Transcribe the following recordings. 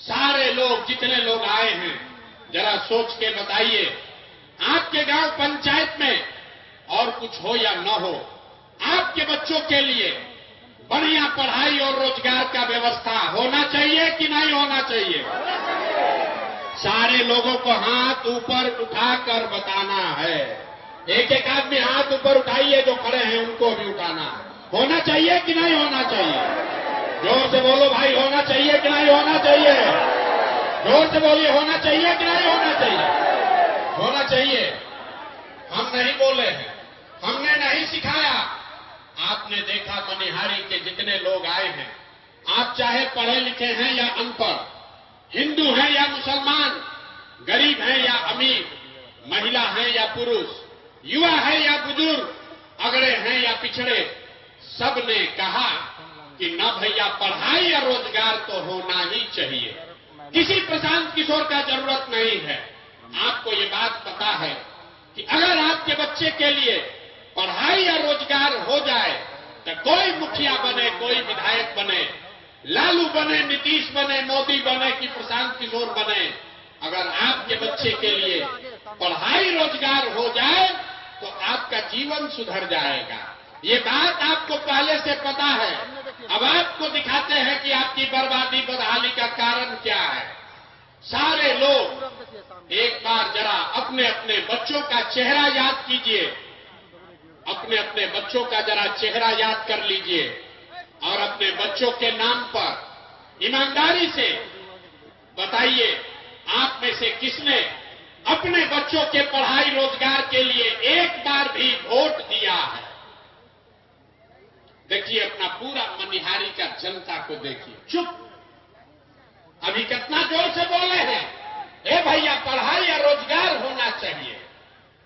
सारे लोग, जितने लोग आए हैं, जरा सोच के बताइए, आपके गांव पंचायत में और कुछ हो या न हो, आपके बच्चों के लिए बढ़िया पढ़ाई और रोजगार का व्यवस्था होना चाहिए कि नहीं होना चाहिए? सारे लोगों को हाथ ऊपर उठाकर बताना है। एक एक आदमी हाथ ऊपर उठाइए, जो खड़े हैं उनको भी उठाना है। होना चाहिए कि नहीं होना चाहिए? जोर से बोलो भाई, होना चाहिए कि नहीं होना चाहिए? जोर से बोलिए, होना चाहिए कि नहीं होना चाहिए? होना चाहिए। हम नहीं बोले हैं, हमने नहीं सिखाया। आपने देखा मनिहारी के जितने लोग आए हैं, आप चाहे पढ़े लिखे हैं या अनपढ़, हिंदू हैं या मुसलमान, गरीब हैं या अमीर, महिला हैं या पुरुष, युवा है या बुजुर्ग, अगड़े हैं या पिछड़े, सबने कहा कि न भैया पढ़ाई या रोजगार तो होना ही चाहिए। किसी प्रशांत किशोर का जरूरत नहीं है। आपको ये बात पता है कि अगर आपके बच्चे के लिए पढ़ाई या रोजगार हो जाए तो कोई मुखिया बने, कोई विधायक बने, लालू बने, नीतीश बने, मोदी बने कि प्रशांत किशोर बने, अगर आपके बच्चे के लिए पढ़ाई रोजगार हो जाए तो आपका जीवन सुधर जाएगा। ये बात आपको पहले से पता है। अब आपको दिखाते हैं कि आपकी बर्बादी बदहाली का कारण क्या है। सारे लोग एक बार जरा अपने अपने बच्चों का चेहरा याद कीजिए, अपने अपने बच्चों का जरा चेहरा याद कर लीजिए और अपने बच्चों के नाम पर ईमानदारी से बताइए, आप में से किसने अपने बच्चों के पढ़ाई रोजगार के लिए एक बार भी वोट दिया है? देखिए, अपना पूरा मनिहारी का जनता को देखिए। चुप, अभी कितना जोर से बोले हैं, ए भैया पढ़ाई या रोजगार होना चाहिए।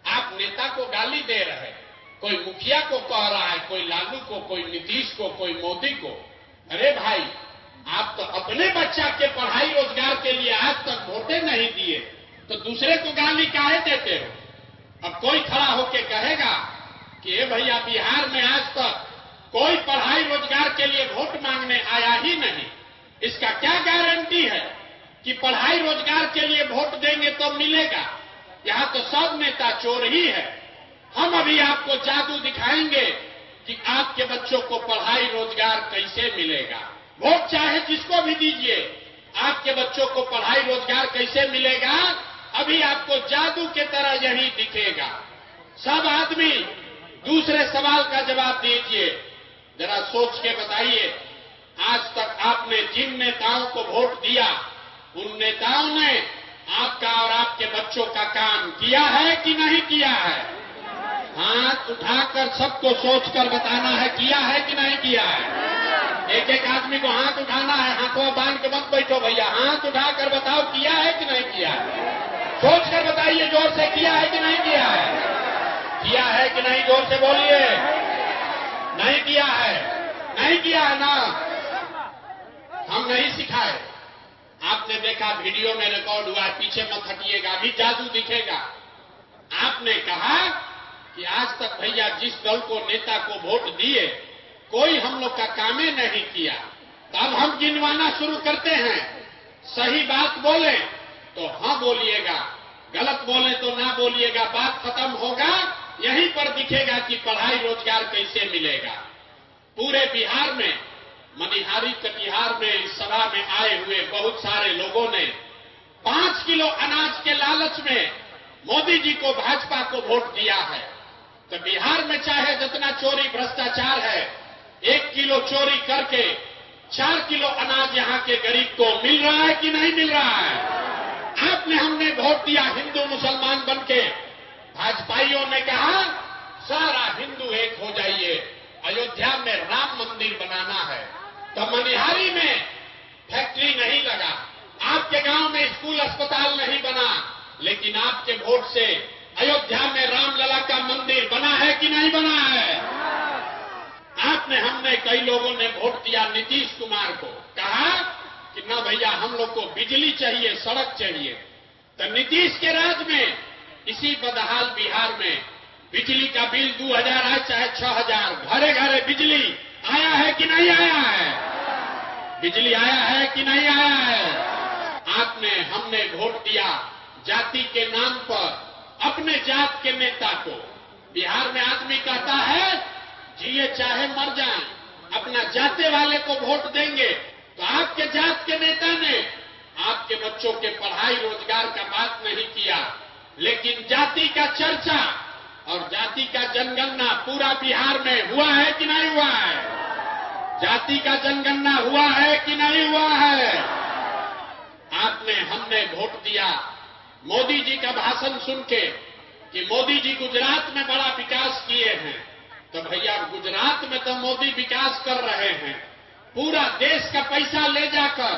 आप नेता को गाली दे रहे हैं, कोई मुखिया को कह रहा है, कोई लालू को, कोई नीतीश को, कोई मोदी को। अरे भाई, आप तो अपने बच्चा के पढ़ाई रोजगार के लिए आज तक वोटें नहीं दिए, तो दूसरे को गाली काहे देते हो? अब कोई खड़ा होके कहेगा कि ए भैया बिहार में आज तक कोई पढ़ाई रोजगार के लिए वोट मांगने आया ही नहीं, इसका क्या गारंटी है कि पढ़ाई रोजगार के लिए वोट देंगे तो मिलेगा? यहां तो सब नेता चोर ही है। हम अभी आपको जादू दिखाएंगे कि आपके बच्चों को पढ़ाई रोजगार कैसे मिलेगा। वोट चाहे जिसको भी दीजिए, आपके बच्चों को पढ़ाई रोजगार कैसे मिलेगा, अभी आपको जादू के तरह यही दिखेगा। सब आदमी दूसरे सवाल का जवाब दीजिए, जरा सोच के बताइए, आज तक आपने जिन नेताओं को वोट दिया, उन नेताओं ने आपका और आपके बच्चों का काम किया है कि नहीं किया है? हाथ उठाकर सबको सोचकर बताना है, किया है कि नहीं किया है? एक एक आदमी को हाथ उठाना है, हाथों बांध के मत बैठो भैया, हाथ उठाकर बताओ किया है कि नहीं किया है? सोचकर बताइए जोर से, किया है कि नहीं किया है? किया है कि नहीं, जोर से बोलिए। नहीं किया है, नहीं किया है ना? हम नहीं सिखाए। आपने देखा वीडियो में रिकॉर्ड हुआ, पीछे मत हटिएगा, अभी जादू दिखेगा। आपने कहा कि आज तक भैया जिस दल को, नेता को वोट दिए, कोई हम लोग का काम ही नहीं किया। तो अब हम गिनवाना शुरू करते हैं। सही बात बोले तो हाँ बोलिएगा, गलत बोले तो ना बोलिएगा, बात खत्म होगा। यहीं पर दिखेगा कि पढ़ाई रोजगार कैसे मिलेगा। पूरे बिहार में, मनिहारी कटिहार में इस सभा में आए हुए बहुत सारे लोगों ने 5 किलो अनाज के लालच में मोदी जी को, भाजपा को वोट दिया है। तो बिहार में चाहे जितना चोरी भ्रष्टाचार है, 1 किलो चोरी करके 4 किलो अनाज यहाँ के गरीब को मिल रहा है कि नहीं मिल रहा है? आपने, हमने वोट दिया हिंदू मुसलमान बनके, भाजपाइयों ने कहा सारा हिंदू एक हो जाइए, अयोध्या में राम मंदिर बनाना है। तो मनिहारी में फैक्ट्री नहीं लगा, आपके गांव में स्कूल अस्पताल नहीं बना, लेकिन आपके वोट से अयोध्या में रामलला का मंदिर बना है कि नहीं बना है? आपने, हमने, कई लोगों ने वोट दिया नीतीश कुमार को, कहा कि ना भैया हम लोग को बिजली चाहिए, सड़क चाहिए। तो नीतीश के राज में इसी बदहाल बिहार में बिजली का बिल 2000 आए चाहे 6000, घरे घरे बिजली आया है कि नहीं आया है? बिजली आया है कि नहीं आया है? हमने वोट दिया जाति के नाम पर अपने जात के नेता को। बिहार में आदमी कहता है जिए चाहे मर जाए, अपना जाते वाले को वोट देंगे। तो आपके जात के नेता ने आपके बच्चों के पढ़ाई रोजगार का बात नहीं किया, लेकिन जाति का चर्चा और जाति का जनगणना पूरा बिहार में हुआ है कि नहीं हुआ है? जाति का जनगणना हुआ है कि नहीं हुआ है? हमने वोट दिया मोदी जी का भाषण सुन के कि मोदी जी गुजरात में बड़ा विकास किए हैं। तो भैया गुजरात में तो मोदी विकास कर रहे हैं, पूरा देश का पैसा ले जाकर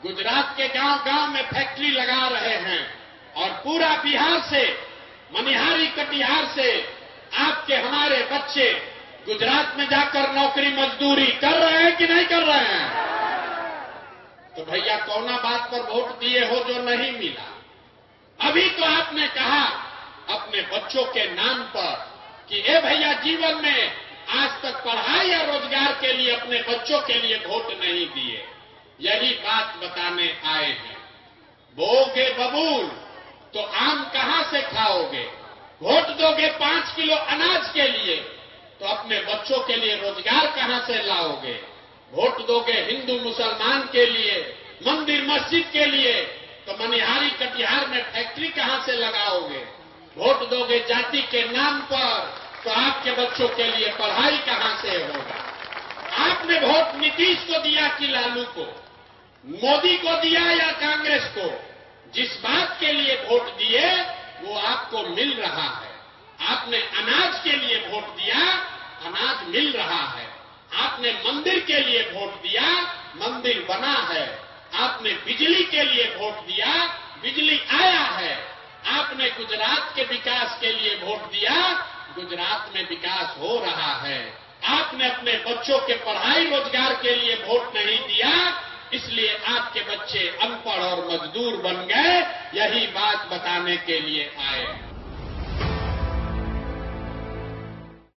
गुजरात के गांव-गांव में फैक्ट्री लगा रहे हैं और पूरा बिहार से, मनिहारी कटिहार से आपके हमारे बच्चे गुजरात में जाकर नौकरी मजदूरी कर रहे हैं कि नहीं कर रहे हैं? तो भैया कौना बात पर वोट दिए हो जो नहीं मिला? अभी तो आपने कहा अपने बच्चों के नाम पर कि ए भैया जीवन में आज तक पढ़ाई या रोजगार के लिए अपने बच्चों के लिए वोट नहीं दिए। यही बात बताने आए हैं। बोगे बबूल तो आम कहां से खाओगे? वोट दोगे 5 किलो अनाज के लिए तो अपने बच्चों के लिए रोजगार कहां से लाओगे? वोट दोगे हिंदू मुसलमान के लिए, मंदिर मस्जिद के लिए तो मनिहारी कटिहार में फैक्ट्री कहां से लगाओगे? वोट दोगे जाति के नाम पर तो आपके बच्चों के लिए पढ़ाई कहां से होगा? आपने वोट नीतीश को दिया कि लालू को, मोदी को दिया या कांग्रेस को? जिस बात के लिए वोट दिए वो आपको मिल रहा है। आपने अनाज के लिए वोट दिया, अनाज मिल रहा है। आपने मंदिर के लिए वोट दिया, मंदिर बना है। आपने बिजली के लिए वोट दिया, बिजली आया है। आपने गुजरात के विकास के लिए वोट दिया, गुजरात में विकास हो रहा है। आपने अपने बच्चों के पढ़ाई रोजगार के लिए वोट नहीं दिया, इसलिए आपके बच्चे अनपढ़ और मजदूर बन गए। यही बात बताने के लिए आए।